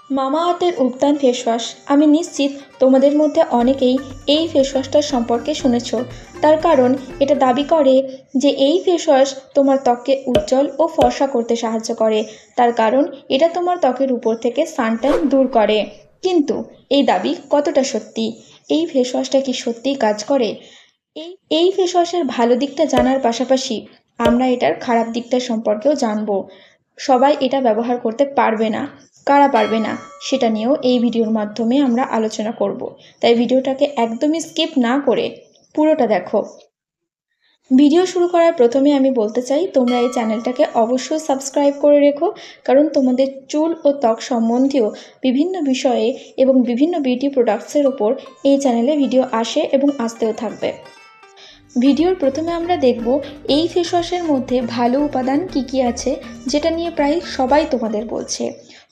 মামাআর্থের ubtan face wash. আমি নিশ্চিত তোমাদের মধ্যে অনেকেই এই ফেস ওয়াশটার সম্পর্কে শুনেছ। তার কারণ এটা দাবি করে যে এই ফেস ওয়াশ তোমার ত্বককে উজ্জ্বল ও ফর্সা করতে সাহায্য করে। তার কারণ এটা তোমার ত্বকের উপর থেকে সানট্যান দূর করে। কিন্তু এই দাবি কতটা সত্যি? এই ফেস ওয়াশটা কি সত্যিই কাজ করে? এই ফেস ওয়াশের ভালো দিকটা জানার পাশাপাশি আমরা এটার খারাপ দিকটা সম্পর্কেও জানবো। সবাই এটা ব্যবহার করতে পারবে না, কারা পারবে না সেটা নিয়েও এই ভিডিওর মাধ্যমে আমরা আলোচনা করব। তাই ভিডিওটাকে একদমই স্কিপ না করে পুরোটা দেখো। ভিডিও শুরু করার প্রথমে আমি বলতে চাই তোমরা এই চ্যানেলটাকে অবশ্যই সাবস্ক্রাইব করে রেখো, কারণ তোমাদের চুল ও ত্বক সম্বন্ধীয় বিভিন্ন বিষয়ে এবং বিভিন্ন বিউটি প্রোডাক্টসের ওপর এই চ্যানেলে ভিডিও আসে এবং আসতেও থাকবে। ভিডিওর প্রথমে আমরা দেখব এই ফেস ওয়াশের মধ্যে ভালো উপাদান কি কি আছে, যেটা নিয়ে প্রায় সবাই তোমাদের বলছে।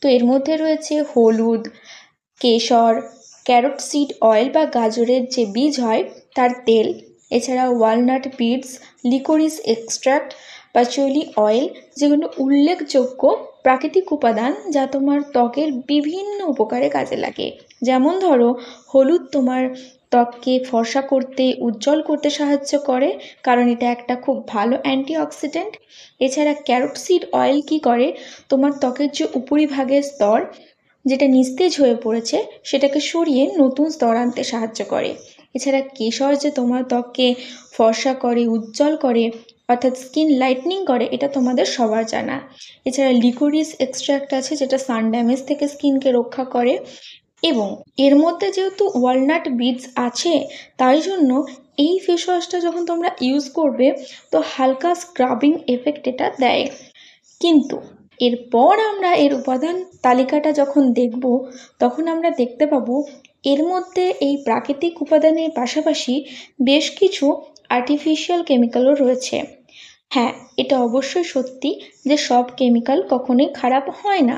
তো এর মধ্যে রয়েছে হলুদ, কেশর, ক্যারট সিড অয়েল বা গাজরের যে বীজ হয় তার তেল, এছাড়া walnut beads, liquorice extract, পাচুলি oil, যেগুলো উল্লেখযোগ্য প্রাকৃতিক উপাদান যা তোমার ত্বকের বিভিন্ন উপকারে কাজে লাগে। যেমন ধরো, হলুদ তোমার ত্বককে ফর্সা করতে, উজ্জ্বল করতে সাহায্য করে, কারণ এটা একটা খুব ভালো অ্যান্টিঅক্সিডেন্ট। এছাড়া ক্যারট সিড অয়েল কি করে, তোমার ত্বকের যে উপরিভাগের স্তর যেটা নিস্তেজ হয়ে পড়েছে সেটাকে সরিয়ে নতুন স্তর আনতে সাহায্য করে। এছাড়া কেশর যে তোমার ত্বককে ফর্সা করে, উজ্জ্বল করে, অর্থাৎ স্কিন লাইটনিং করে, এটা তোমাদের সবার জানা। এছাড়া লিকোরিস এক্সট্র্যাক্ট আছে যেটা সান ড্যামেজ থেকে স্কিনকে রক্ষা করে, এবং এর মধ্যে যেহেতু ওয়ালনাট বিডস আছে তাই জন্য এই ফেস ওয়াশটা যখন তোমরা ইউজ করবে তো হালকা স্ক্রাবিং এফেক্ট এটা দেয়। কিন্তু এরপর আমরা এর উপাদান তালিকাটা যখন দেখব তখন আমরা দেখতে পাবো এর মধ্যে এই প্রাকৃতিক উপাদানের পাশাপাশি বেশ কিছু আর্টিফিশিয়াল কেমিক্যালও রয়েছে। হ্যাঁ, এটা অবশ্যই সত্যি যে সব কেমিক্যাল কখনোই খারাপ হয় না।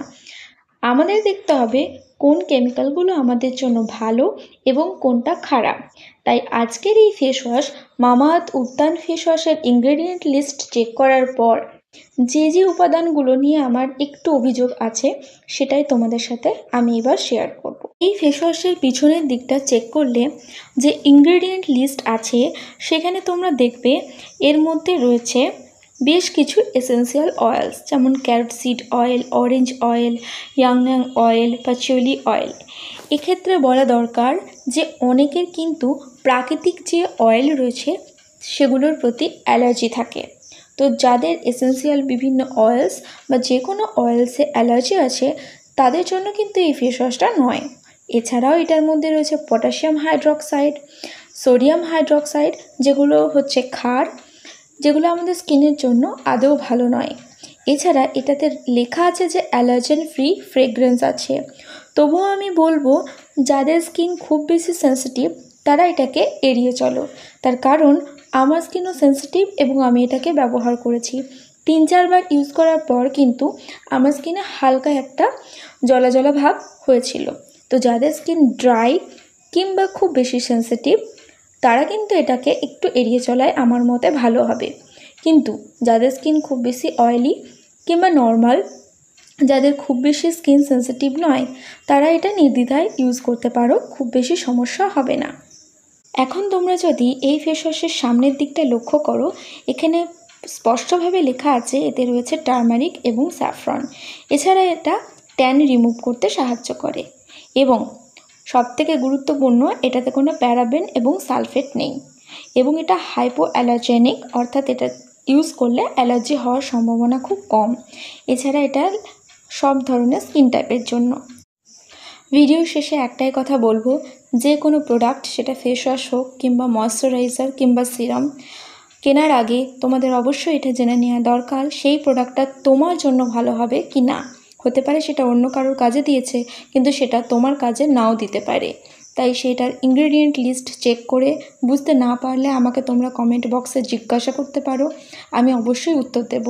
আমাদের দেখতে হবে কোন কেমিক্যালগুলো আমাদের জন্য ভালো এবং কোনটা খারাপ। তাই আজকের এই face wash, Mamaearth Ubtan face ওয়াশের ইনগ্রেডিয়েন্ট লিস্ট চেক করার পর যে উপাদানগুলো নিয়ে আমার একটু অভিযোগ আছে সেটাই তোমাদের সাথে আমি এবার শেয়ার করব। এই ফেস ওয়াশের পিছনের দিকটা চেক করলে যে ইনগ্রেডিয়েন্ট লিস্ট আছে সেখানে তোমরা দেখবে এর মধ্যে রয়েছে বেশ কিছু এসেন্সিয়াল অয়েলস, যেমন carrot seed oil, orange oil, ইয়াংনাং অয়েল, পাচুলি অয়েল। এক্ষেত্রে বলা দরকার যে অনেকের কিন্তু প্রাকৃতিক যে অয়েল রয়েছে সেগুলোর প্রতি অ্যালার্জি থাকে। তো যাদের এসেন্সিয়াল বিভিন্ন অয়েলস বা যে কোনো অয়েলসে অ্যালার্জি আছে তাদের জন্য কিন্তু এই ফেস ওয়াশটা নয়। এছাড়াও এটার মধ্যে রয়েছে পটাশিয়াম হাইড্রক্সাইড, সোডিয়াম হাইড্রক্সাইড, যেগুলো হচ্ছে ক্ষার, যেগুলো আমাদের স্কিনের জন্য আদৌ ভালো নয়। এছাড়া এটাতে লেখা আছে যে অ্যালার্জেন ফ্রি ফ্রেগরেন্স আছে। তবুও আমি বলবো যাদের স্কিন খুব বেশি সেন্সিটিভ তারা এটাকে এড়িয়ে চলো। তার কারণ আমার স্কিনও সেন্সিটিভ এবং আমি এটাকে ব্যবহার করেছি। 3-4 বার ইউজ করার পর কিন্তু আমার স্কিনে হালকা একটা জ্বলা জ্বলা ভাব হয়েছিল। তো যাদের স্কিন ড্রাই কিংবা খুব বেশি সেন্সিটিভ তারা কিন্তু এটাকে একটু এড়িয়ে চলায় আমার মতে ভালো হবে। কিন্তু যাদের স্কিন খুব বেশি অয়েলি কিংবা নর্মাল, যাদের খুব বেশি স্কিন সেন্সিটিভ নয়, তারা এটা নির্দ্বিধায় ইউজ করতে পারো, খুব বেশি সমস্যা হবে না। এখন তোমরা যদি এই ফেস ওয়াশের সামনের দিকটা লক্ষ্য করো, এখানে স্পষ্টভাবে লেখা আছে এতে রয়েছে টার্মারিক এবং স্যাফরন। এছাড়া এটা ট্যান রিমুভ করতে সাহায্য করে, এবং সবথেকে গুরুত্বপূর্ণ এটাতে কোনো প্যারাবেন এবং সালফেট নেই, এবং এটা হাইপো অ্যালার্জেনিক, অর্থাৎ এটা ইউজ করলে অ্যালার্জি হওয়ার সম্ভাবনা খুব কম। এছাড়া এটা সব ধরনের স্কিন টাইপের জন্য। ভিডিও শেষে একটাই কথা বলবো, যে কোনো প্রোডাক্ট, সেটা ফেস ওয়াশ হোক কিংবা ময়শ্চারাইজার কিংবা সিরাম, কেনার আগে তোমাদের অবশ্যই এটা জেনে নেওয়া দরকার সেই প্রোডাক্টটা তোমার জন্য ভালো হবে কি না। হতে পারে সেটা অন্য কারোর কাজে দিয়েছে কিন্তু সেটা তোমার কাজে নাও দিতে পারে। তাই সেটার ইনগ্রেডিয়েন্ট লিস্ট চেক করে বুঝতে না পারলে আমাকে তোমরা কমেন্ট বক্সে জিজ্ঞাসা করতে পারো, আমি অবশ্যই উত্তর দেব।